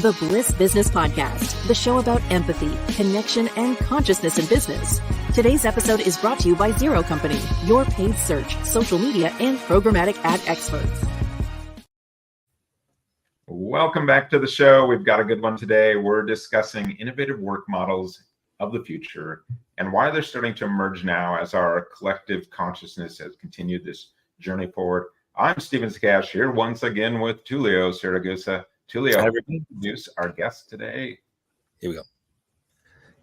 the Bliss Business Podcast, the show about empathy, connection, and consciousness in business. Today's episode is brought to you by Zero Company, your paid search, social media, and programmatic ad experts. Welcome back to the show. We've got a good one today. We're discussing innovative work models of the future and why they're starting to emerge now as our collective consciousness has continued this journey forward. I'm Stephen Sakach here once again with Tullio Siragusa. Tullio, introduce our guest today. Here we go.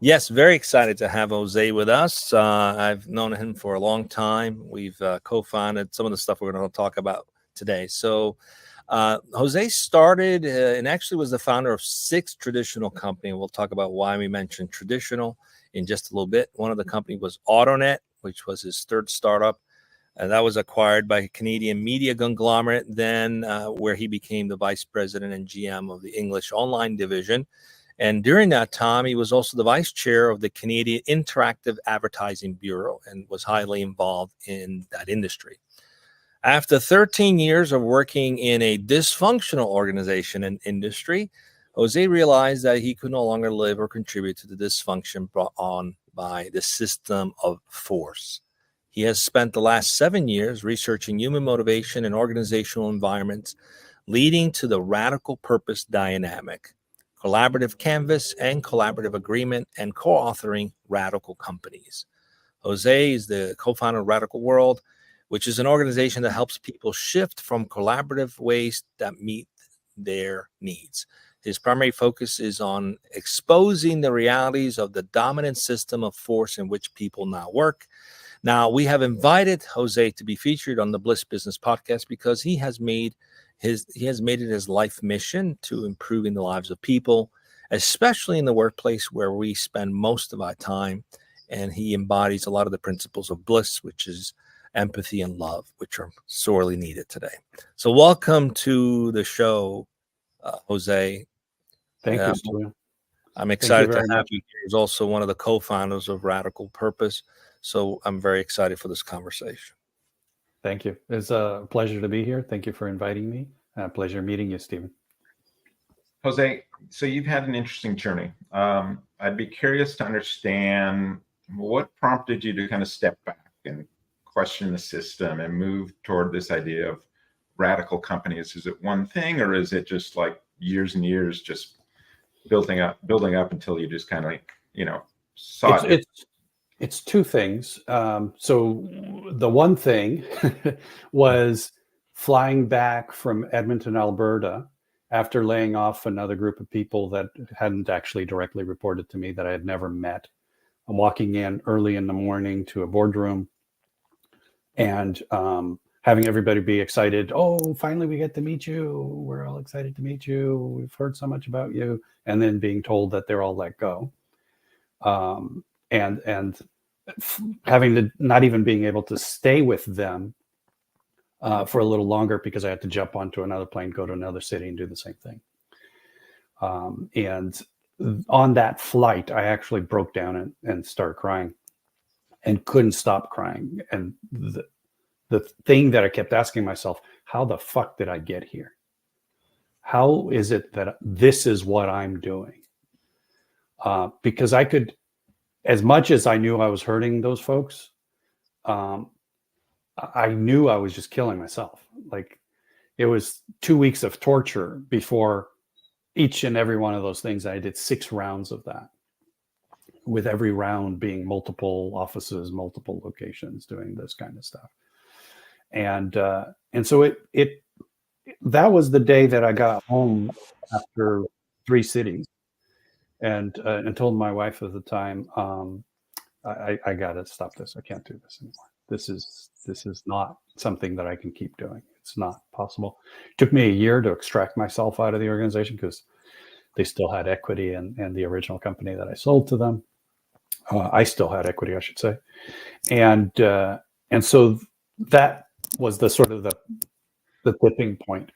Yes, very excited to have Jose with us. I've known him for a long time. We've co-founded some of the stuff we're going to talk about today. So Jose started and actually was the founder of 6 traditional companies. We'll talk about why we mentioned traditional in just a little bit. One of the companies was AutoNet, which was his 3rd startup. That was acquired by a Canadian media conglomerate, then where he became the vice president and GM of the English online division. And during that time, he was also the vice chair of the Canadian Interactive Advertising Bureau and was highly involved in that industry. After 13 years of working in a dysfunctional organization and industry, Jose realized that he could no longer live or contribute to the dysfunction brought on by the system of force. He has spent the last 7 years researching human motivation and organizational environments, leading to the radical purpose dynamic, collaborative canvas and collaborative agreement, and co-authoring radical companies. Jose is the co-founder of Radical World, which is an organization that helps people shift from collaborative ways that meet their needs. His primary focus is on exposing the realities of the dominant system of force in which people now work. Now, we have invited Jose to be featured on the Bliss Business Podcast because he has made it his life mission to improving the lives of people, especially in the workplace where we spend most of our time. And he embodies a lot of the principles of Bliss, which is empathy and love, which are sorely needed today. So welcome to the show, Jose. Thank you. I'm excited to have you. He's also one of the co-founders of Radical Purpose. So I'm very excited for this conversation. Thank you. It's a pleasure to be here. Thank you for inviting me. Pleasure meeting you, Stephen. Jose, so you've had an interesting journey. I'd be curious to understand what prompted you to kind of step back and question the system and move toward this idea of radical companies. Is it one thing, or is it just like years and years just building up until you just kind of saw it? It's 2 things. So the one thing was flying back from Edmonton, Alberta, after laying off another group of people that hadn't actually directly reported to me, that I had never met. I'm walking in early in the morning to a boardroom and having everybody be excited. Oh, finally we get to meet you. We're all excited to meet you. We've heard so much about you. And then being told that they're all let go. And having to not even being able to stay with them for a little longer because I had to jump onto another plane, go to another city and do the same thing. And on that flight, I actually broke down and started crying and couldn't stop crying. And the thing that I kept asking myself, how the fuck did I get here? How is it that this is what I'm doing? Because I could, as much as I knew I was hurting those folks, I knew I was just killing myself. Like, it was 2 weeks of torture before each and every one of those things. I did 6 rounds of that, with every round being multiple offices, multiple locations, doing this kind of stuff. And so that was the day that I got home after 3 cities. And told my wife at the time, I got to stop this. I can't do this anymore. This is not something that I can keep doing. It's not possible. It took me a year to extract myself out of the organization because they still had equity in the original company that I sold to them. I still had equity, I should say. And so that was the sort of the tipping point.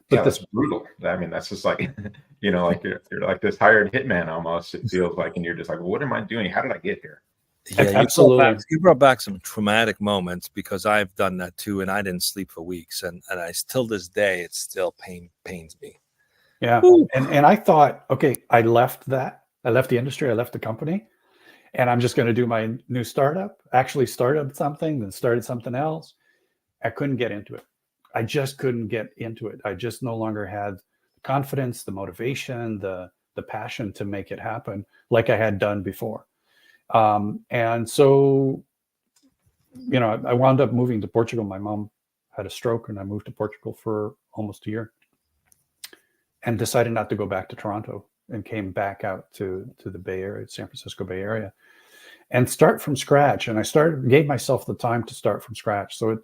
But that's brutal. I mean, that's just like, like you're like this hired hitman almost, it feels like, and you're just like, what am I doing? How did I get here? Yeah, absolutely. You brought back some traumatic moments because I've done that too, and I didn't sleep for weeks, and I still this day it still pains me. Yeah. Whew. And I thought, okay, I left the industry, I left the company, and I'm just going to do my new startup, actually started something, then started something else. I couldn't get into it. I just couldn't get into it. I just no longer had the confidence, the motivation, the passion to make it happen like I had done before. And so, I wound up moving to Portugal. My mom had a stroke, and I moved to Portugal for almost a year, and decided not to go back to Toronto, and came back out to the Bay Area, San Francisco Bay Area, and start from scratch. And gave myself the time to start from scratch. So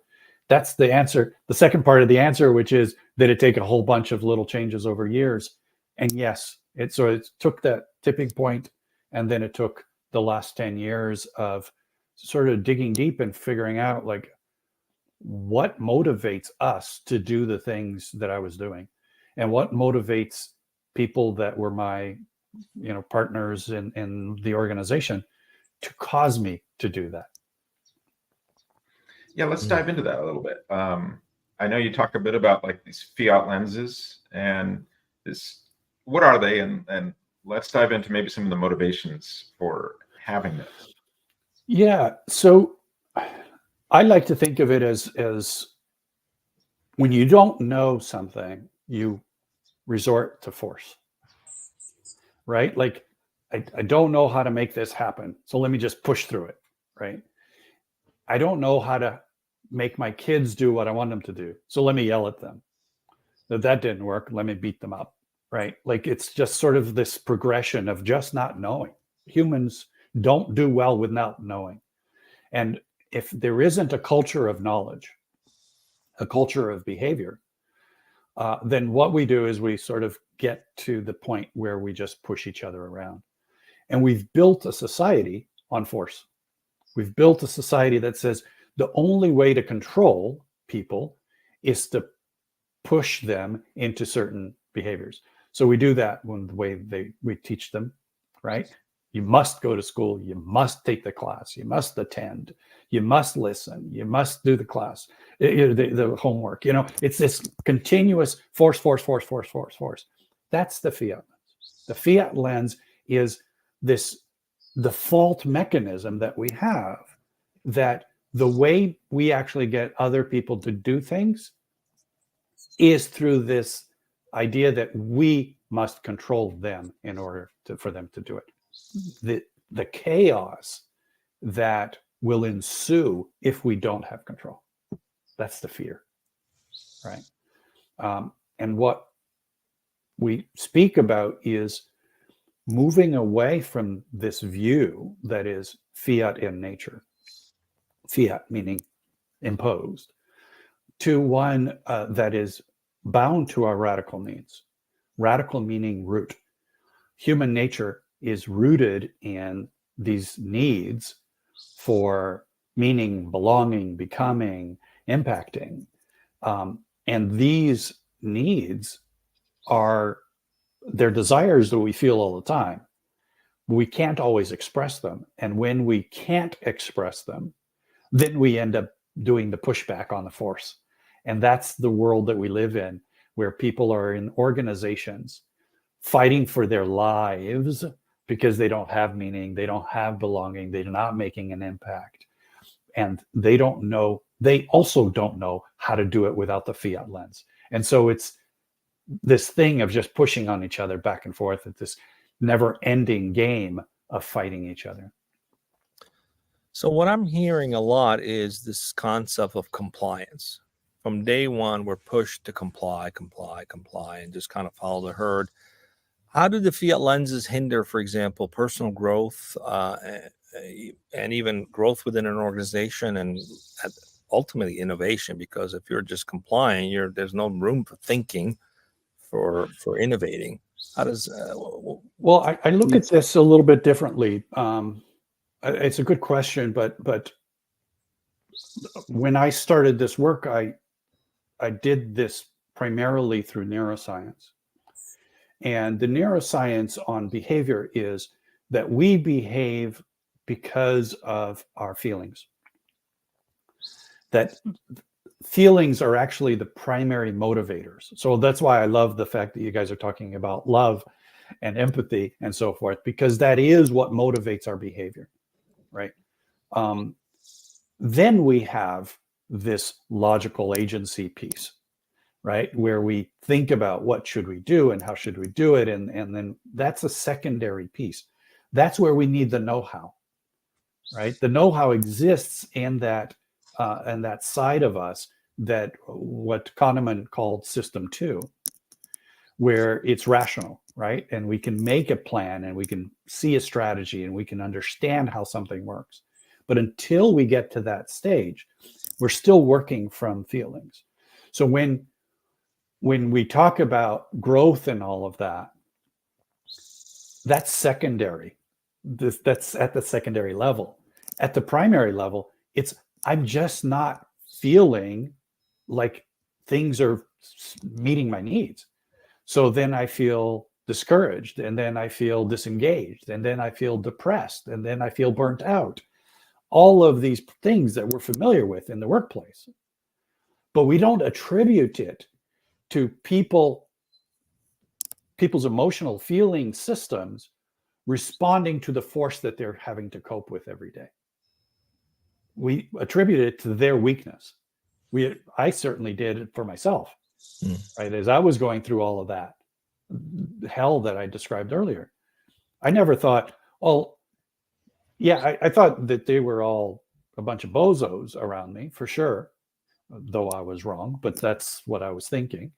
that's the answer. The second part of the answer, which is, did it take a whole bunch of little changes over years? And yes, it took that tipping point, and then it took the last 10 years of sort of digging deep and figuring out, like, what motivates us to do the things that I was doing, and what motivates people that were my partners in the organization to cause me to do that. Yeah, let's dive into that a little bit. I know you talk a bit about like these fiat lenses, and what are they, and let's dive into maybe some of the motivations for having this. Yeah, so I like to think of it as when you don't know something, you resort to force, right? Like, I don't know how to make this happen, so let me just push through it, right? I don't know how to make my kids do what I want them to do, so let me yell at them. That didn't work, let me beat them up, right? Like, it's just sort of this progression of just not knowing. Humans don't do well with not knowing. And if there isn't a culture of knowledge, a culture of behavior, then what we do is we sort of get to the point where we just push each other around. And we've built a society on force. We've built a society that says the only way to control people is to push them into certain behaviors. So we do that when the way we teach them, right? You must go to school. You must take the class. You must attend. You must listen. You must do the class, the homework. It's this continuous force. That's the fiat lens. The fiat lens is this default mechanism that we have, that the way we actually get other people to do things is through this idea that we must control them in order for them to do it. The chaos that will ensue if we don't have control. That's the fear, right? And what we speak about is moving away from this view that is fiat in nature, fiat meaning imposed, to one that is bound to our radical needs. Radical meaning root. Human nature is rooted in these needs for meaning, belonging, becoming, impacting. And these needs they're desires that we feel all the time. We can't always express them. And when we can't express them, then we end up doing the pushback on the force. And that's the world that we live in, where people are in organizations fighting for their lives because they don't have meaning, they don't have belonging, they're not making an impact. And they also don't know how to do it without the fiat lens. And so it's this thing of just pushing on each other back and forth. It's this never-ending game of fighting each other. So what I'm hearing a lot is this concept of compliance. From day one, we're pushed to comply, and just kind of follow the herd. How do the fiat lenses hinder, for example, personal growth and even growth within an organization, and ultimately innovation? Because if you're just complying, there's no room for thinking, for innovating. How does well, I look at this a little bit differently. It's a good question, but when I started this work, I did this primarily through neuroscience. And the neuroscience on behavior is that we behave because of our feelings. That feelings are actually the primary motivators. So that's why I love the fact that you guys are talking about love and empathy and so forth, because that is what motivates our behavior, right? Then we have this logical agency piece, right? Where we think about what should we do and how should we do it. And then that's a secondary piece. That's where we need the know-how, right? The know-how exists in that side of us, that what Kahneman called system 2, where it's rational, right? And we can make a plan and we can see a strategy and we can understand how something works. But until we get to that stage, we're still working from feelings. So when we talk about growth and all of that, that's secondary. That's at the secondary level. At the primary level, it's I'm just not feeling like things are meeting my needs. So then I feel discouraged, and then I feel disengaged, and then I feel depressed, and then I feel burnt out. All of these things that we're familiar with in the workplace. But we don't attribute it to people's emotional feeling systems responding to the force that they're having to cope with every day. We attribute it to their weakness. I certainly did it for myself, right? As I was going through all of that hell that I described earlier, I never thought, oh, yeah, I thought that they were all a bunch of bozos around me, for sure, though I was wrong, but that's what I was thinking.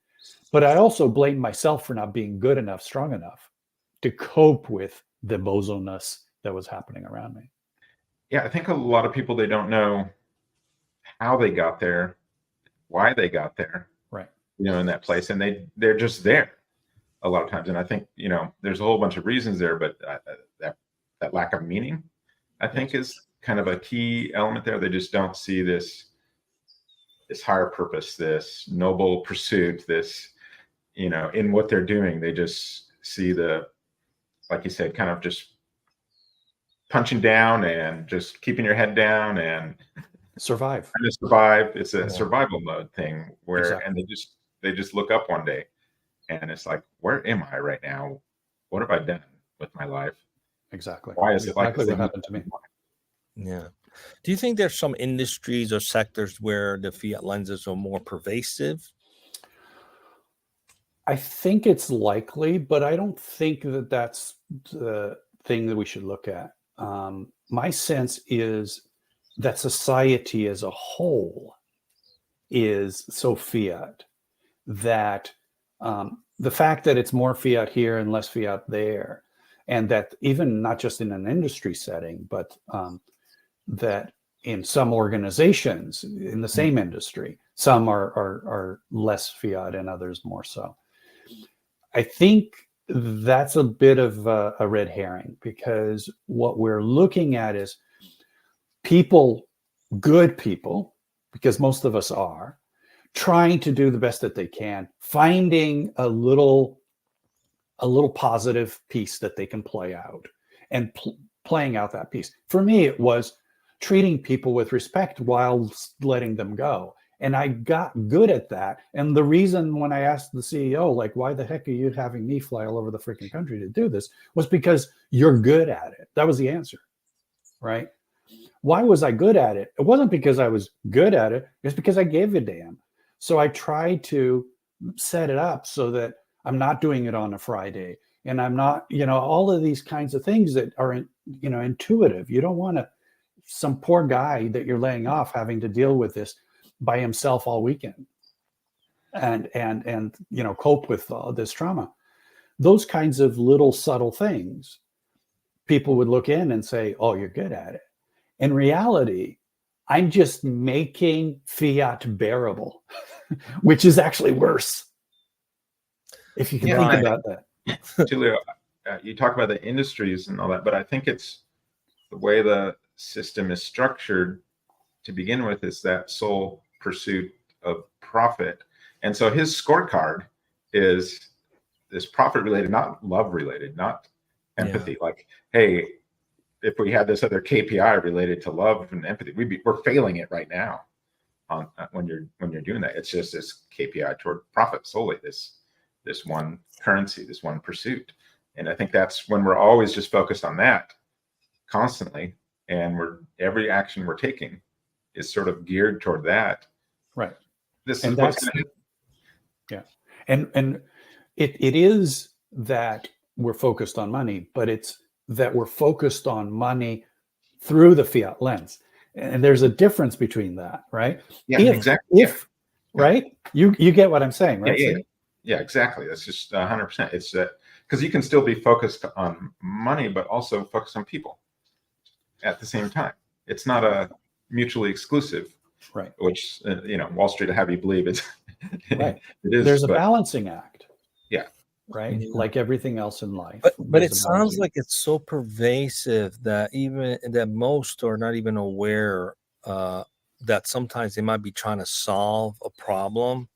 But I also blamed myself for not being good enough, strong enough to cope with the bozo-ness that was happening around me. Yeah, I think a lot of people, they don't know how they got there, why they got there, right? In that place, and they're just there a lot of times. And I think there's a whole bunch of reasons there, but that lack of meaning, I think, is kind of a key element there. They just don't see this higher purpose, this noble pursuit, this in what they're doing. They just see like you said, kind of just punching down and just keeping your head down and survive. Trying to survive. It's a survival mode thing where, exactly. And they just look up one day, and it's like, where am I right now? What have I done with my life? Exactly. Why is it like what happened to me? Yeah. Do you think there's some industries or sectors where the fiat lenses are more pervasive? I think it's likely, but I don't think that that's the thing that we should look at. My sense is that society as a whole is so fiat that the fact that it's more fiat here and less fiat there, and that even not just in an industry setting, but that in some organizations in the same industry, some are less fiat and others more so. I think that's a bit of a red herring, because what we're looking at is people, good people, because most of us are, trying to do the best that they can, finding a little positive piece that they can play out, and playing out that piece. For me, it was treating people with respect while letting them go. And I got good at that. And the reason when I asked the CEO, like, why the heck are you having me fly all over the freaking country to do this, was because you're good at it. That was the answer, right? Why was I good at it? It wasn't because I was good at it. It's because I gave a damn. So I tried to set it up so that I'm not doing it on a Friday. And I'm not, all of these kinds of things that are, intuitive. You don't want some poor guy that you're laying off having to deal with this by himself all weekend and cope with this trauma. Those kinds of little subtle things, people would look in and say, oh, you're good at it. In reality, I'm just making fiat bearable, which is actually worse, if you can think about that. Tullio, you talk about the industries and all that, but I think it's the way the system is structured to begin with, is that sole pursuit of profit. And so his scorecard is this profit related, not love related, not empathy. Yeah. Like, hey, if we had this other KPI related to love and empathy, we're failing it right now. on when you're doing that. It's just this KPI toward profit solely, this one currency, this one pursuit. And I think that's when we're always just focused on that constantly, and every action we're taking is sort of geared toward that. Right. This and is what's that's going to yeah, and it is that we're focused on money, but it's that we're focused on money through the fiat lens, and there's a difference between that, right? Yeah, if, exactly. If right, you get what I'm saying, right? Yeah, exactly. That's just 100%. It's that because you can still be focused on money, but also focus on people at the same time. It's not a mutually exclusive, right? Which Wall Street will have you believe it's right. It is. There's a balancing act. Yeah. Right. Yeah. Like everything else in life. But it sounds like it's so pervasive that most are not even aware that sometimes they might be trying to solve a problem,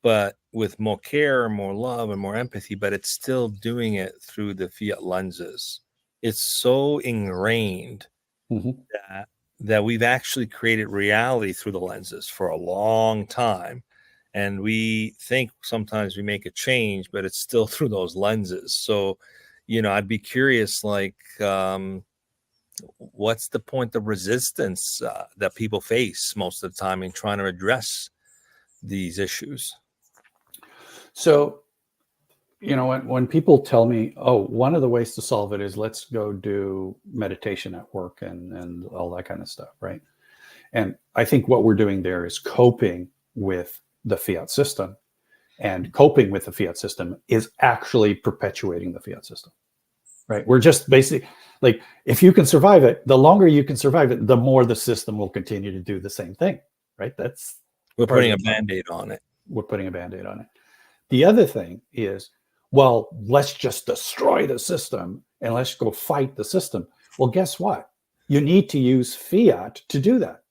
but with more care and more love and more empathy, but it's still doing it through the fiat lenses. It's so ingrained that we've actually created reality through the lenses for a long time. And we think sometimes we make a change, but it's still through those lenses. So, I'd be curious, like, what's the point of resistance that people face most of the time in trying to address these issues? So, when people tell me, oh, one of the ways to solve it is let's go do meditation at work and all that kind of stuff, right? And I think what we're doing there is coping with the fiat system, and coping with the fiat system is actually perpetuating the fiat system, right? We're just basically like, if you can survive it, the longer you can survive it, the more the system will continue to do the same thing, right? We're putting a Band-Aid on it. We're putting a Band-Aid on it. The other thing is, well, let's just destroy the system and let's go fight the system. Well, guess what? You need to use fiat to do that.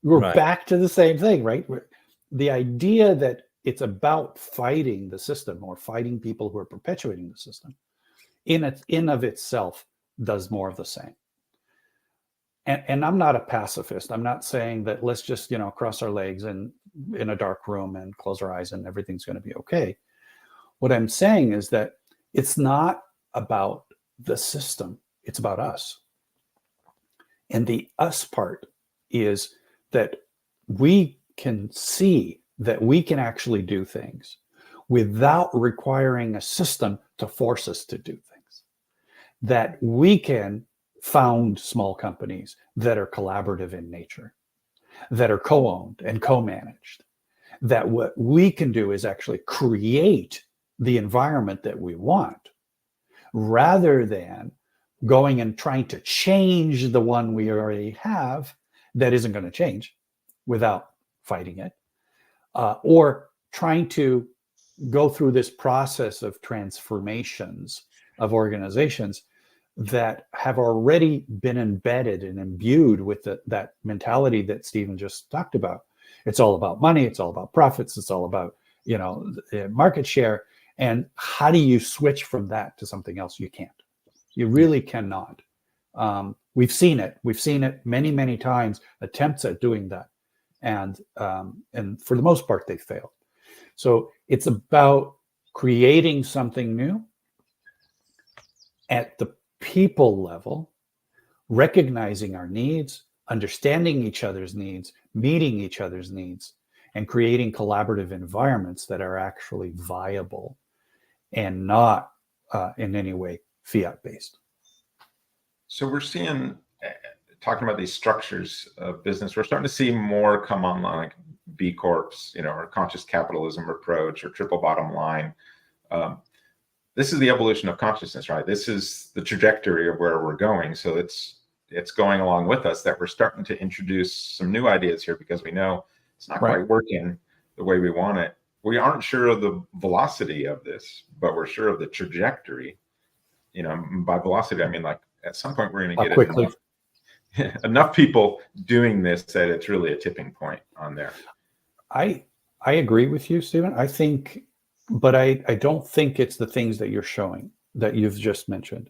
We're back to the same thing, right? The idea that it's about fighting the system or fighting people who are perpetuating the system in of itself does more of the same. And I'm not a pacifist. I'm not saying that let's just, cross our legs and in a dark room and close our eyes and everything's going to be okay. What I'm saying is that it's not about the system. It's about us. And the us part is that we can see that we can actually do things without requiring a system to force us to do things. That we can found small companies that are collaborative in nature, that are co-owned and co-managed. That what we can do is actually create the environment that we want, rather than going and trying to change the one we already have that isn't going to change without fighting it, or trying to go through this process of transformations of organizations that have already been embedded and imbued with that mentality that Stephen just talked about. It's all about money. It's all about profits. It's all about, market share. And how do you switch from that to something else? You can't. You really cannot. We've seen it. We've seen it many, many times, attempts at doing that. And for the most part, they failed. So it's about creating something new at the people level, recognizing our needs, understanding each other's needs, meeting each other's needs, and creating collaborative environments that are actually viable and not in any way fiat-based. So we're seeing, talking about these structures of business, we're starting to see more come online, like B Corps, or conscious capitalism approach, or triple bottom line. This is the evolution of consciousness, right? This is the trajectory of where we're going. So it's going along with us, that we're starting to introduce some new ideas here, because we know it's not quite working the way we want it. We aren't sure of the velocity of this, but we're sure of the trajectory. By velocity, I mean, like, at some point we're going to get quickly. enough people doing this that it's really a tipping point on there. I agree with you, Stephen. I think, but I don't think it's the things that you're showing, that you've just mentioned.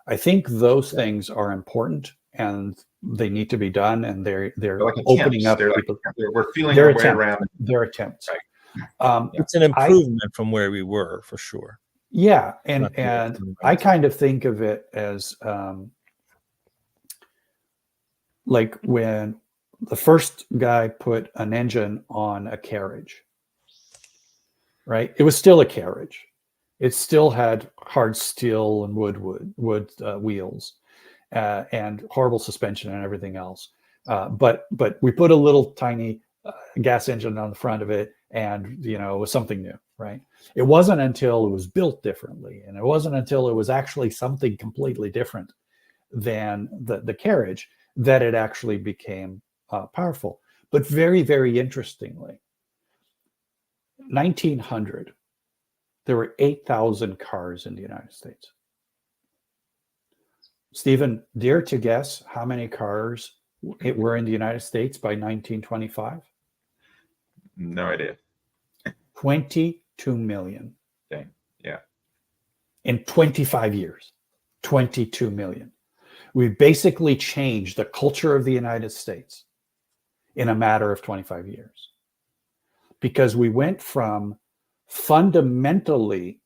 I think those things are important, and they need to be done, and they're like opening attempts. up They're people. we're feeling Their our way attempt, around. their attempts. Right. It's an improvement from where we were, for sure. Yeah, and Not the ultimate. I kind of think of it as like when the first guy put an engine on a carriage, right? It was still a carriage. It still had hard steel and wood wheels and horrible suspension and everything else. But we put a little tiny gas engine on the front of it, and it was something new, right? It wasn't until it was built differently, and it wasn't until it was actually something completely different than the carriage that it actually became powerful. But very, very interestingly, 1900, there were 8,000 cars in the United States. Stephen, dare to guess how many cars were in the United States by 1925? No idea. 22 million. Dang. Yeah. In 25 years, 22 million. We basically changed the culture of the United States in a matter of 25 years. Because we went from fundamentally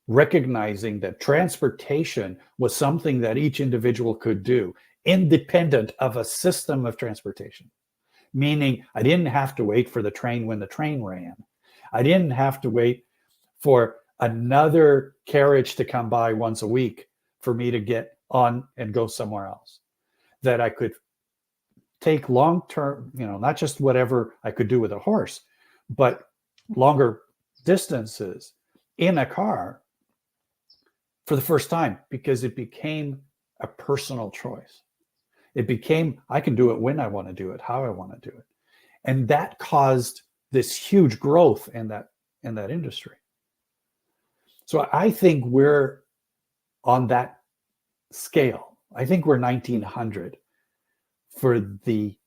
recognizing that transportation was something that each individual could do, independent of a system of transportation. Meaning, I didn't have to wait for the train when the train ran. I didn't have to wait for another carriage to come by once a week for me to get on and go somewhere else. That I could take long-term, not just whatever I could do with a horse, but longer distances in a car for the first time, because it became a personal choice. It became, I can do it when I want to do it, how I want to do it. And that caused this huge growth in that industry. So I think we're on that scale. I think we're 1900 for the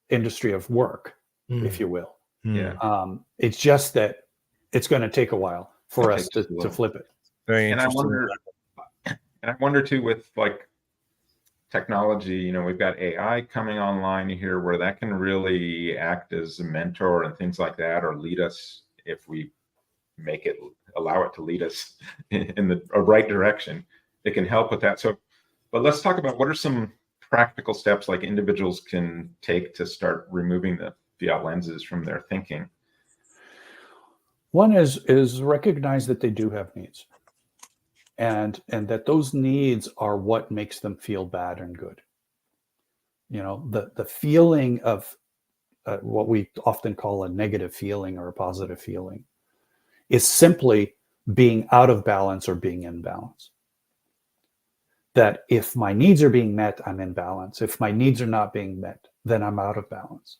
industry of work, if you will. Yeah. It's just that it's going to take a while for us to flip it. Very And interesting. I wonder too, with like technology, we've got AI coming online here where that can really act as a mentor and things like that, or lead us if we allow it to lead us in the right direction. It can help with that. So, but let's talk about what are some practical steps like individuals can take to start removing the fiat lenses from their thinking. One is recognize that they do have needs, and that those needs are what makes them feel bad and good. The feeling of what we often call a negative feeling or a positive feeling is simply being out of balance or being in balance. That if my needs are being met, I'm in balance. If my needs are not being met, then I'm out of balance.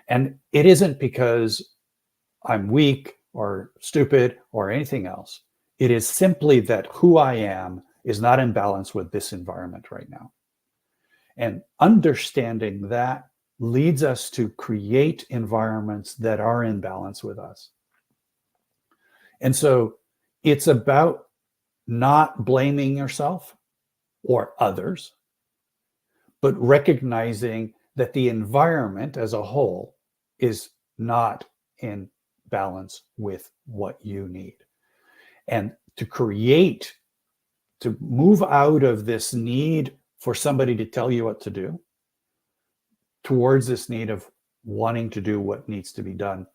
And it isn't because I'm weak or stupid or anything else. It is simply that who I am is not in balance with this environment right now. And understanding that leads us to create environments that are in balance with us. And so it's about not blaming yourself or others, but recognizing that the environment as a whole is not in balance with what you need. And to move out of this need for somebody to tell you what to do towards this need of wanting to do what needs to be done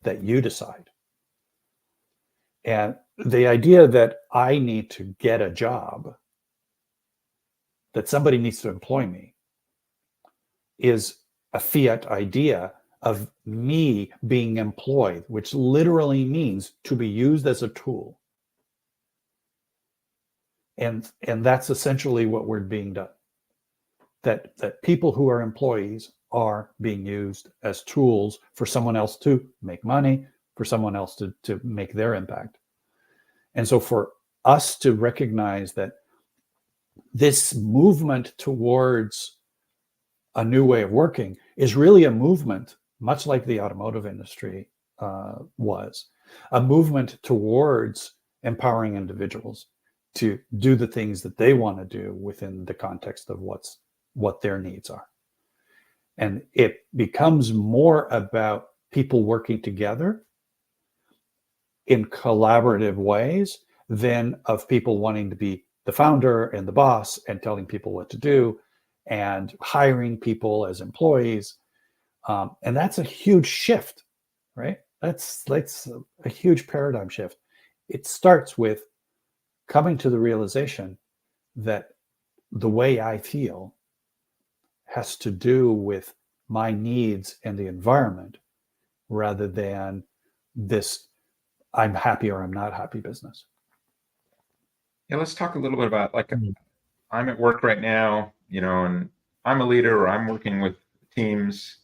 that you decide. And the idea that I need to get a job, that somebody needs to employ me, is a fiat idea of me being employed, which literally means to be used as a tool. And that's essentially what we're being done. That people who are employees are being used as tools for someone else to make money, for someone else to make their impact. And so for us to recognize that this movement towards a new way of working is really a movement, much like the automotive industry was, a movement towards empowering individuals to do the things that they want to do within the context of what's what their needs are. And it becomes more about people working together in collaborative ways than of people wanting to be the founder and the boss and telling people what to do and hiring people as employees. And that's a huge shift, right? That's a huge paradigm shift. It starts with coming to the realization that the way I feel has to do with my needs and the environment rather than this I'm happy or I'm not happy business. Yeah, let's talk a little bit about, like, I'm at work right now, and I'm a leader or I'm working with teams.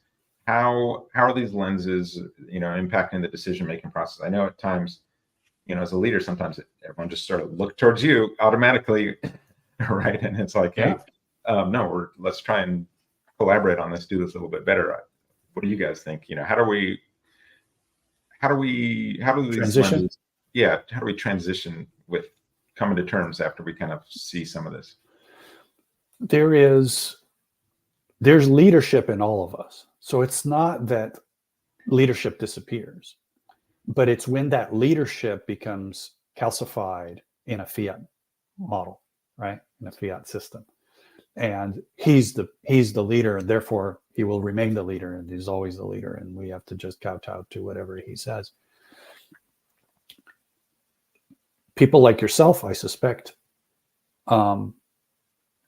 How are these lenses, impacting the decision-making process? I know at times, as a leader, sometimes everyone just sort of look towards you automatically, right? And it's like, hey, no, let's try and collaborate on this, do this a little bit better. What do you guys think? How do these Transition? lenses, how do we transition with coming to terms after we kind of see some of this? There's leadership in all of us. So it's not that leadership disappears, but it's when that leadership becomes calcified in a fiat model, right? In a fiat system. And he's the leader, and therefore he will remain the leader, and he's always the leader, and we have to just kowtow to whatever he says. People like yourself, I suspect, don't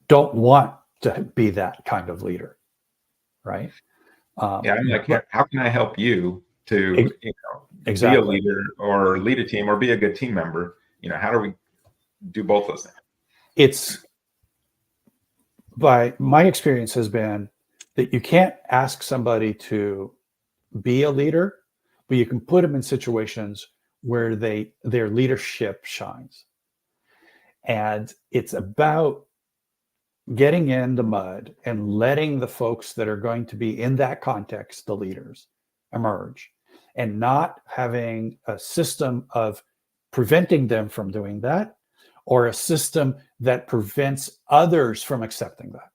want to be that kind of leader, right? I'm like, how can I help you to exactly. be a leader or lead a team or be a good team member? How do we do both those things? It's by my experience has been that you can't ask somebody to be a leader, but you can put them in situations where their leadership shines. And it's about getting in the mud and letting the folks that are going to be in that context, the leaders, emerge, and not having a system of preventing them from doing that, or a system that prevents others from accepting that,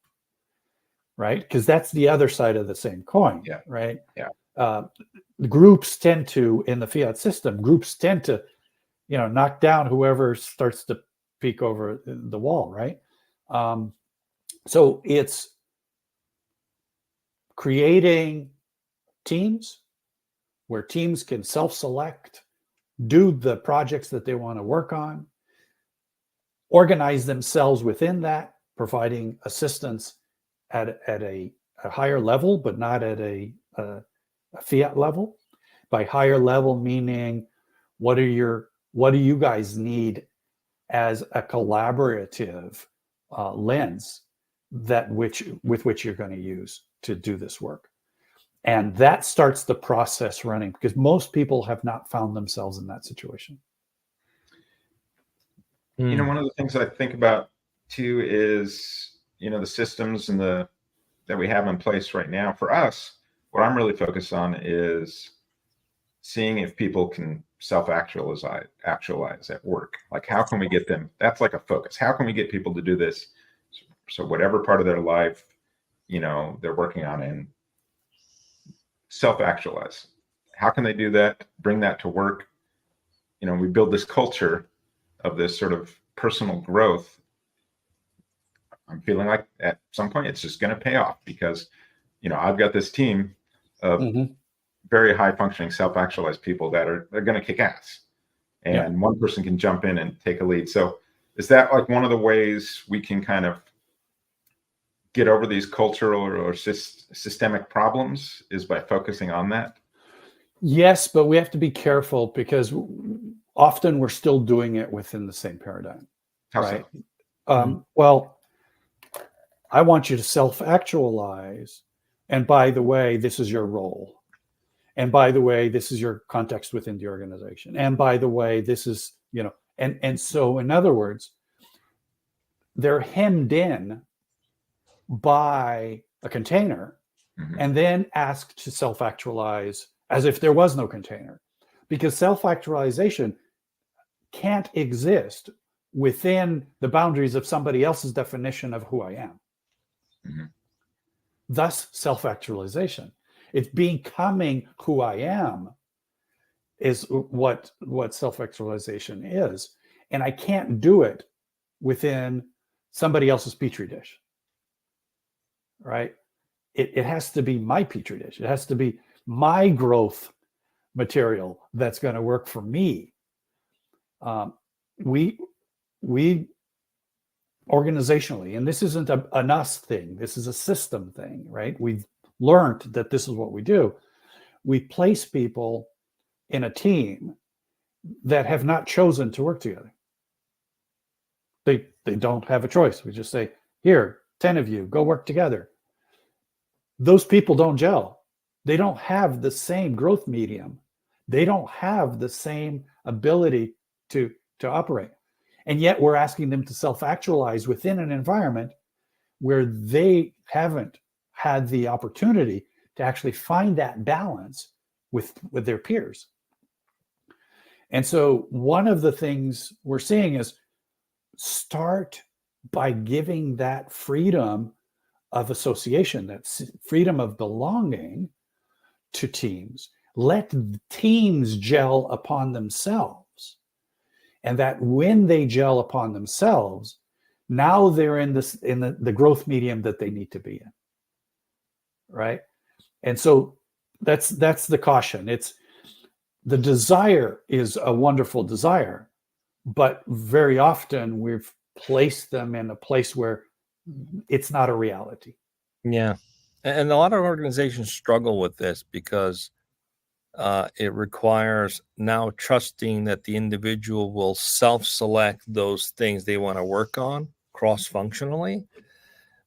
right? Because that's the other side of the same coin, right? Groups tend to, in the fiat system, knock down whoever starts to peek over the wall, right? So it's creating teams where teams can self-select, do the projects that they want to work on, organize themselves within that, providing assistance at a higher level, but not at a fiat level. By higher level, meaning what do you guys need as a collaborative lens with which you're going to use to do this work. And that starts the process running, because most people have not found themselves in that situation. One of the things I think about too is, the systems that we have in place right now. For us, what I'm really focused on is seeing if people can self-actualize at work. Like, how can we get them? That's like a focus. How can we get people to do this? So whatever part of their life, they're working on, and self-actualize. How can they do that? Bring that to work. We build this culture of this sort of personal growth. I'm feeling like at some point it's just going to pay off, because, I've got this team of very high functioning, self-actualized people that are going to kick ass, and one person can jump in and take a lead. So is that like one of the ways we can kind of get over these cultural or systemic problems, is by focusing on that? Yes, but we have to be careful, because often we're still doing it within the same paradigm. How right? so? Well, I want you to self-actualize. And by the way, this is your role. And by the way, this is your context within the organization. And by the way, this is, and so in other words, they're hemmed in by a container, and then asked to self-actualize as if there was no container, because self-actualization can't exist within the boundaries of somebody else's definition of who I am. thus self-actualization. It's becoming who I am is what self-actualization is. And I can't do it within somebody else's petri dish, right? It has to be my petri dish. It has to be my growth material that's going to work for me. We organizationally, and this isn't an us thing, this is a system thing, right? We've learned that this is what we do. We place people in a team that have not chosen to work together. They don't have a choice. We just say, here, 10 of you, go work together. Those people don't gel. They don't have the same growth medium. They don't have the same ability to operate. And yet we're asking them to self-actualize within an environment where they haven't had the opportunity to actually find that balance with their peers. And so one of the things we're seeing is start by giving that freedom of association, that freedom of belonging to teams. Let teams gel upon themselves. And that when they gel upon themselves, now they're in the growth medium that they need to be in. Right? And so that's the caution. It's the desire is a wonderful desire, but very often we've placed them in a place where it's not a reality. Yeah. And a lot of organizations struggle with this because it requires now trusting that the individual will self-select those things they want to work on cross-functionally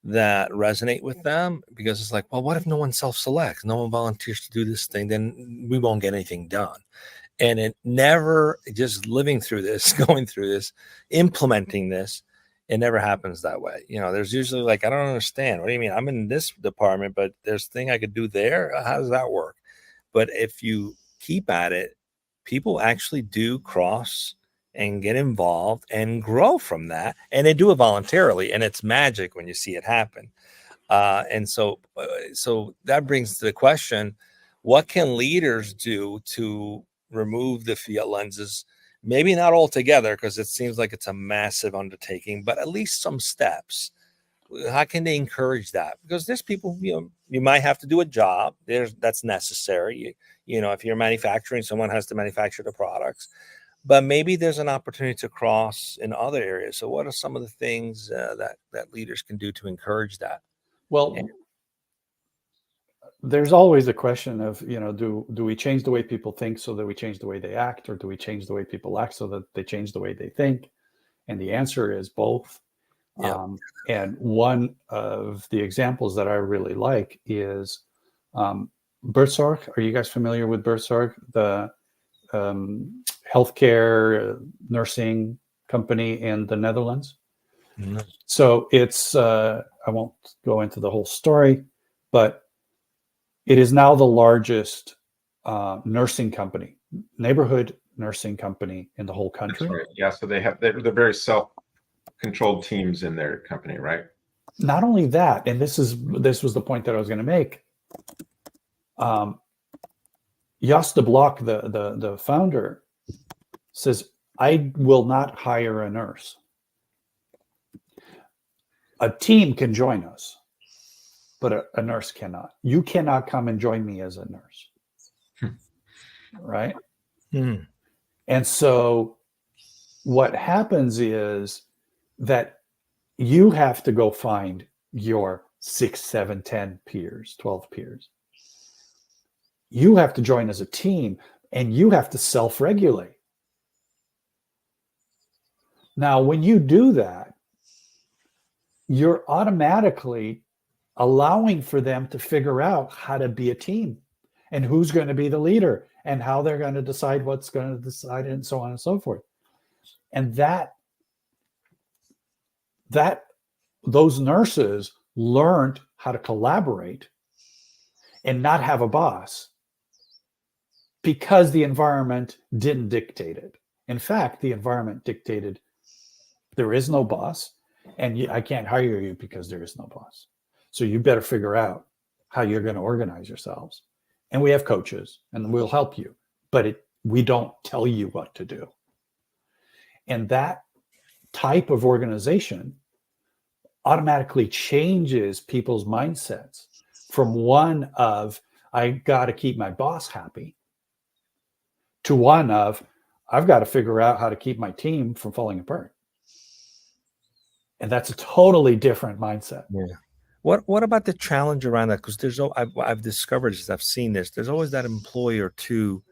that resonate with them, because it's like, well, what if no one self-selects? No one volunteers to do this thing, then we won't get anything done. And it never, just living through this, going through this, implementing this, it never happens that way. There's usually like, I don't understand. What do you mean? I'm in this department, but there's a thing I could do there. How does that work? But if you keep at it, people actually do cross and get involved and grow from that. And they do it voluntarily. And it's magic when you see it happen. And so that brings to the question, what can leaders do to remove the fiat lenses? Maybe not altogether, because it seems like it's a massive undertaking, but at least some steps. How can they encourage that? Because there's people, you might have to do a job that's necessary. If you're manufacturing, someone has to manufacture the products, but maybe there's an opportunity to cross in other areas. So what are some of the things that leaders can do to encourage that? Well, there's always a question of, do we change the way people think so that we change the way they act, or do we change the way people act so that they change the way they think? And the answer is both. Yeah. And one of the examples that I really like is Buurtzorg. Are you guys familiar with Buurtzorg, the healthcare nursing company in the Netherlands? No. So it's, I won't go into the whole story, but it is now the largest nursing company, neighborhood nursing company in the whole country. That's right. Yeah, so they're very self-controlled teams in their company, right? Not only that, and this was the point that I was going to make. Jos de Blok, the founder, says, I will not hire a nurse. A team can join us, but a nurse cannot. You cannot come and join me as a nurse. Right? And so what happens is that you have to go find your 6, 7, 10 peers, 12 peers. You have to join as a team, and you have to self-regulate. Now, when you do that, you're automatically allowing for them to figure out how to be a team and who's going to be the leader and how they're going to decide what's going to decide, and so on and so forth. And those nurses learned how to collaborate and not have a boss because the environment didn't dictate it. In fact, the environment dictated there is no boss, and I can't hire you because there is no boss. So you better figure out how you're going to organize yourselves. And we have coaches and we'll help you, but we don't tell you what to do. And that type of organization automatically changes people's mindsets from one of, I got to keep my boss happy, to one of, I've got to figure out how to keep my team from falling apart. And that's a totally different mindset. Yeah. What about the challenge around that? Because I've discovered this, I've seen this. There's always that employee or two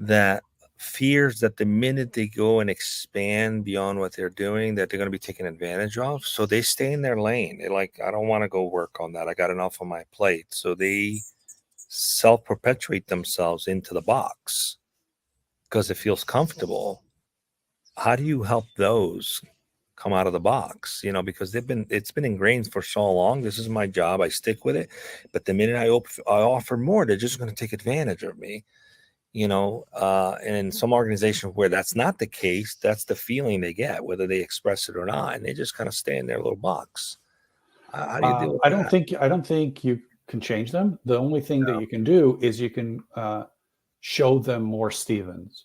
that fears that the minute they go and expand beyond what they're doing, that they're going to be taken advantage of. So they stay in their lane. They're like, I don't want to go work on that. I got enough on my plate. So they self-perpetuate themselves into the box because it feels comfortable. How do you help those come out of the box? Because it's been ingrained for so long. This is my job. I stick with it. But the minute I offer more, they're just going to take advantage of me. And in some organizations where that's not the case, that's the feeling they get, whether they express it or not, and they just kind of stay in their little box. How do you deal with I that? don't think you can change them. The only thing that you can do is you can show them more Stevens,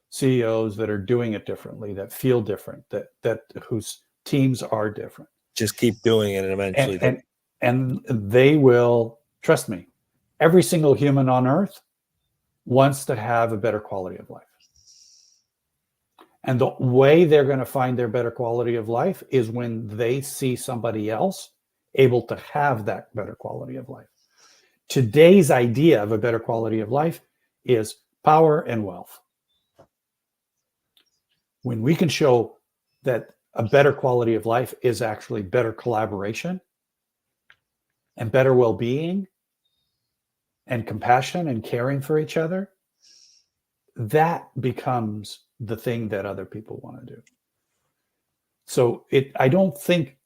CEOs that are doing it differently, that feel different, that whose teams are different. Just keep doing it, and eventually, and they will, trust me. Every single human on earth wants to have a better quality of life. And the way they're going to find their better quality of life is when they see somebody else able to have that better quality of life. Today's idea of a better quality of life is power and wealth. When we can show that a better quality of life is actually better collaboration and better well-being and compassion and caring for each other, that becomes the thing that other people want to do. So I don't think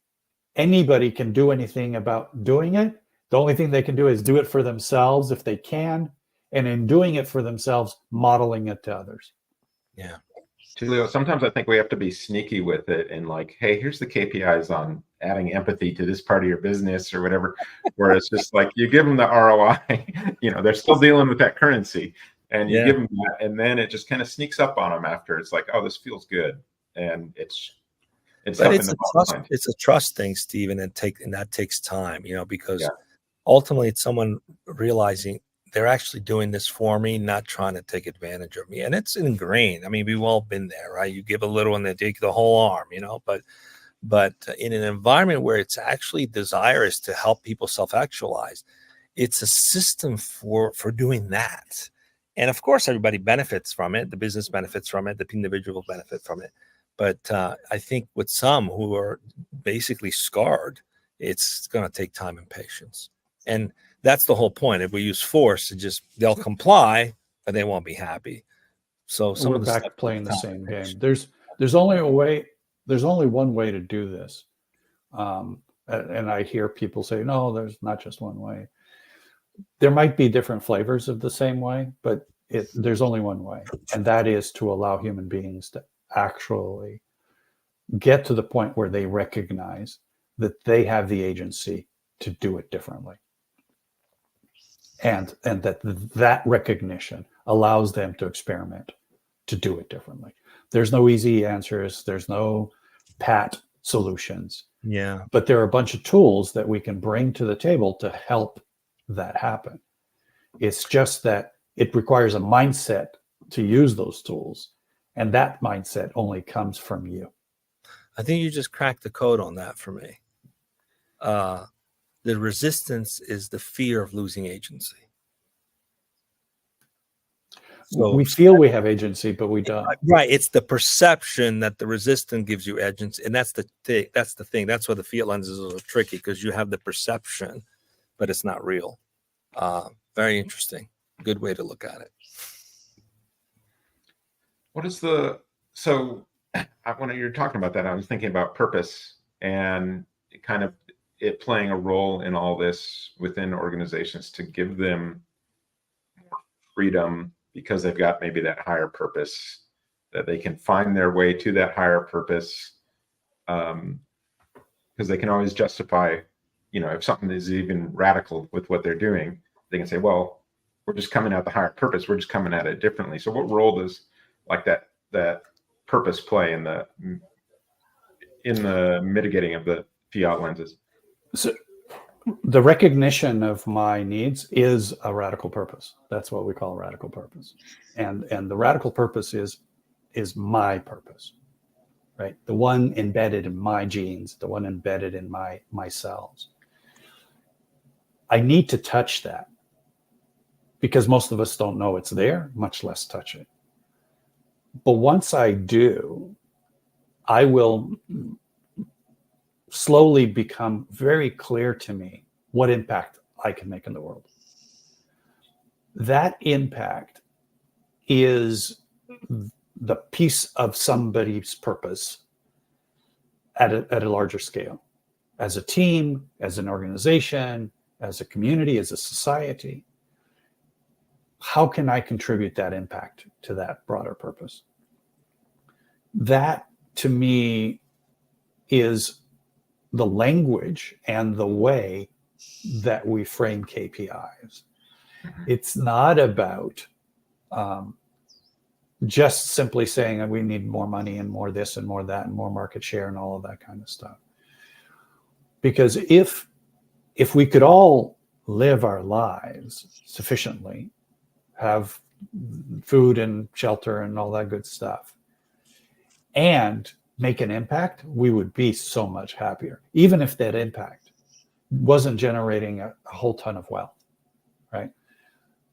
anybody can do anything about doing it. The only thing they can do is do it for themselves if they can, and in doing it for themselves, modeling it to others. yeah. Tullio, sometimes I think we have to be sneaky with it and like, hey, here's the KPIs on adding empathy to this part of your business or whatever, where it's just like you give them the ROI, they're still dealing with that currency, and you give them that, and then it just kind of sneaks up on them after. It's like, oh, this feels good, and it's helping them. It's a trust thing, Stephen, and that takes time, because ultimately it's someone realizing they're actually doing this for me, not trying to take advantage of me. And it's ingrained. I mean, we've all been there, right? You give a little and they take the whole arm, but in an environment where it's actually desirous to help people self-actualize, it's a system for doing that. And of course, everybody benefits from it. The business benefits from it. The individual benefit from it. But I think with some who are basically scarred, it's going to take time and patience. And that's the whole point. If we use force, they'll comply, but they won't be happy. So we're back to playing the same game. There's only one way to do this. And I hear people say, no, there's not just one way. There might be different flavors of the same way, but there's only one way. And that is to allow human beings to actually get to the point where they recognize that they have the agency to do it differently. And that recognition allows them to experiment, to do it differently. There's no easy answers. There's no pat solutions. Yeah. But there are a bunch of tools that we can bring to the table to help that happen. It's just that it requires a mindset to use those tools. And that mindset only comes from you. I think you just cracked the code on that for me. The resistance is the fear of losing agency. So we feel we have agency, but we don't. Right. It's the perception that the resistance gives you agency. And that's the thing. That's why the fiat lenses are tricky, because you have the perception, but it's not real. Very interesting. Good way to look at it. So when you're talking about that, I was thinking about purpose and kind of it playing a role in all this within organizations to give them more freedom because they've got maybe that higher purpose, that they can find their way to that higher purpose, because they can always justify if something is even radical with what they're doing, they can say, well, we're just coming at the higher purpose. We're just coming at it differently. So what role does like that purpose play in the mitigating of the fiat lenses? So the recognition of my needs is a radical purpose. That's what we call a radical purpose. And the radical purpose is my purpose, right? The one embedded in my genes, the one embedded in my cells. I need to touch that because most of us don't know it's there, much less touch it. But once I do, I will slowly become very clear to me what impact I can make in the world. That impact is the piece of somebody's purpose at a larger scale, as a team, as an organization, as a community, as a society. How can I contribute that impact to that broader purpose? That, to me, is the language and the way that we frame KPIs. It's not about just simply saying we need more money and more this and more that and more market share and all of that kind of stuff. Because if we could all live our lives sufficiently, have food and shelter and all that good stuff, and make an impact, we would be so much happier, even if that impact wasn't generating a whole ton of wealth, right?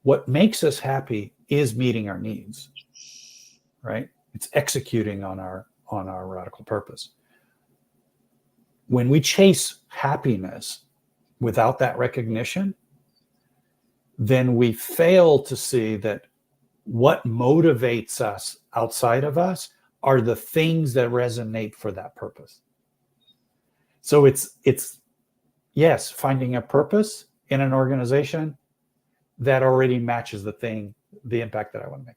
What makes us happy is meeting our needs, right? It's executing on our radical purpose. When we chase happiness without that recognition, then we fail to see that what motivates us outside of us are the things that resonate for that purpose. So it's yes, finding a purpose in an organization that already matches the impact that I want to make.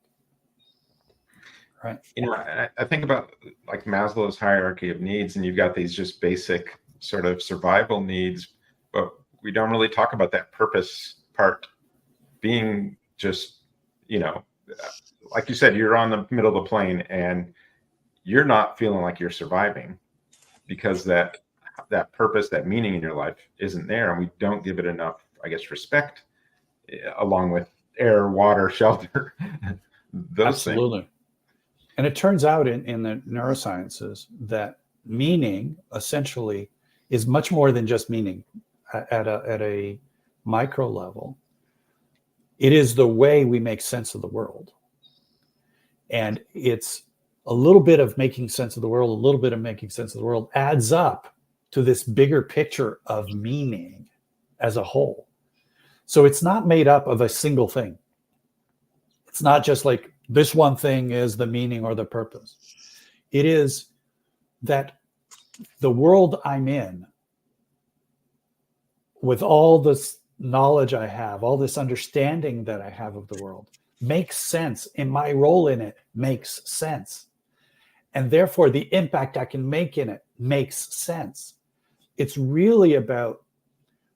Right. I think about like Maslow's hierarchy of needs, and you've got these just basic sort of survival needs, but we don't really talk about that purpose part being just, like you said, you're on the middle of the plane and you're not feeling like you're surviving because that purpose, that meaning in your life isn't there. And we don't give it enough, I guess, respect, along with air, water, shelter, those Absolutely. things. And it turns out in the neurosciences that meaning essentially is much more than just meaning at a micro level. It is the way we make sense of the world. And it's a little bit of making sense of the world, a little bit of making sense of the world adds up to this bigger picture of meaning as a whole. So it's not made up of a single thing. It's not just like this one thing is the meaning or the purpose. It is that the world I'm in, with all this knowledge I have, all this understanding that I have of the world, makes sense, and my role in it makes sense. And therefore, the impact I can make in it makes sense. It's really about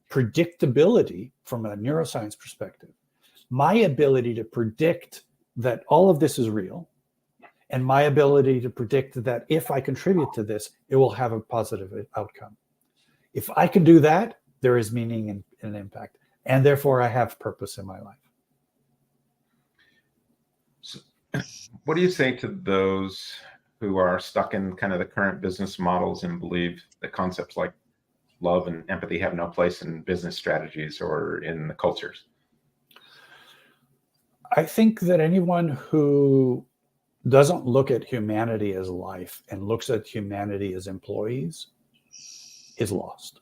predictability from a neuroscience perspective. My ability to predict that all of this is real, and my ability to predict that if I contribute to this, it will have a positive outcome. If I can do that, there is meaning and impact, and therefore I have purpose in my life. So, what do you say to those who are stuck in kind of the current business models and believe that concepts like love and empathy have no place in business strategies or in the cultures? I think that anyone who doesn't look at humanity as life and looks at humanity as employees is lost.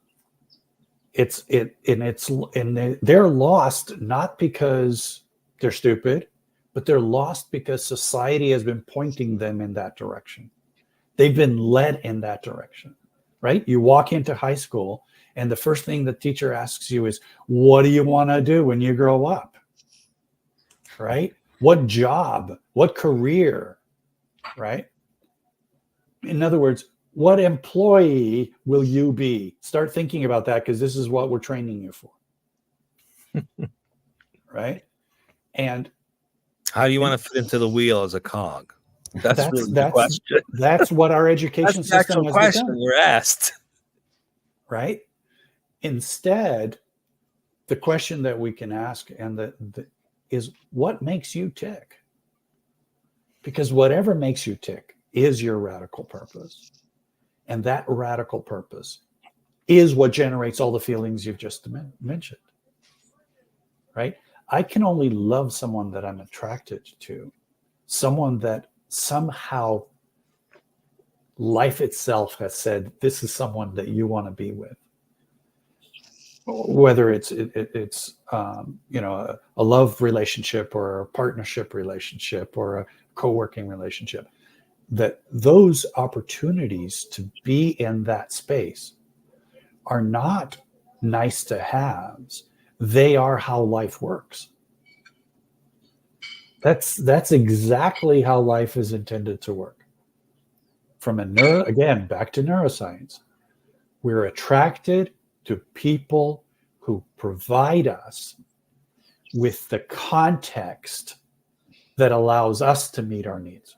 They're lost not because they're stupid, but they're lost because society has been pointing them in that direction. They've been led in that direction, right? You walk into high school and the first thing the teacher asks you is, what do you want to do when you grow up? Right? What job? What career? Right? In other words, What employee will you be? Start thinking about that, because this is what we're training you for. Right? And how do you want to fit into the wheel as a cog? That's really the question. That's what our education That's the system actual has question become. we're asked. Right? Instead, the question that we can ask is, what makes you tick? Because whatever makes you tick is your radical purpose. And that radical purpose is what generates all the feelings you've just mentioned. Right? I can only love someone that I'm attracted to, someone that somehow life itself has said, this is someone that you want to be with. Whether it's a love relationship or a partnership relationship or a co-working relationship, that those opportunities to be in that space are not nice to haves. They are how life works. That's exactly how life is intended to work. From again, back to neuroscience, we're attracted to people who provide us with the context that allows us to meet our needs.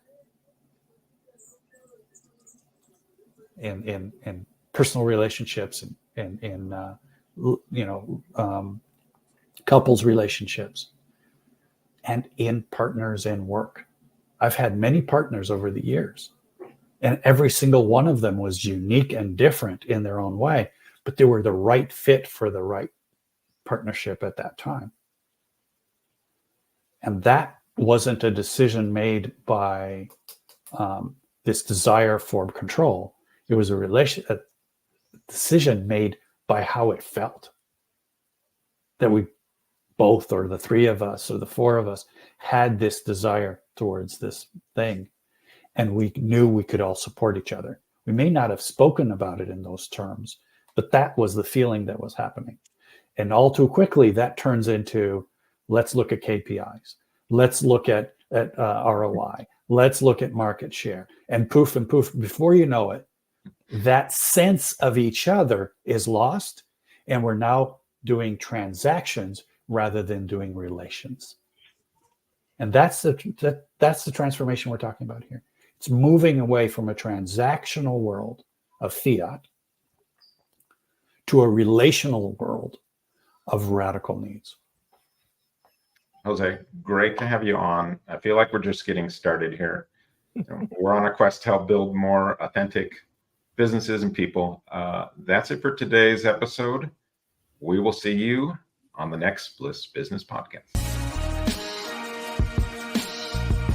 In personal relationships and in couples relationships, and in partners in work. I've had many partners over the years, and every single one of them was unique and different in their own way, but they were the right fit for the right partnership at that time. And that wasn't a decision made by this desire for control. It was a decision made by how it felt. That we both, or the three of us, or the four of us, had this desire towards this thing. And we knew we could all support each other. We may not have spoken about it in those terms, but that was the feeling that was happening. And all too quickly, that turns into, let's look at KPIs. Let's look at ROI. Let's look at market share. And poof, before you know it, that sense of each other is lost. And we're now doing transactions rather than doing relations. And that's the transformation we're talking about here. It's moving away from a transactional world of fiat to a relational world of radical needs. Jose, great to have you on. I feel like we're just getting started here. We're on a quest to help build more authentic businesses and people. That's it for today's episode. We will see you on the next Bliss Business Podcast.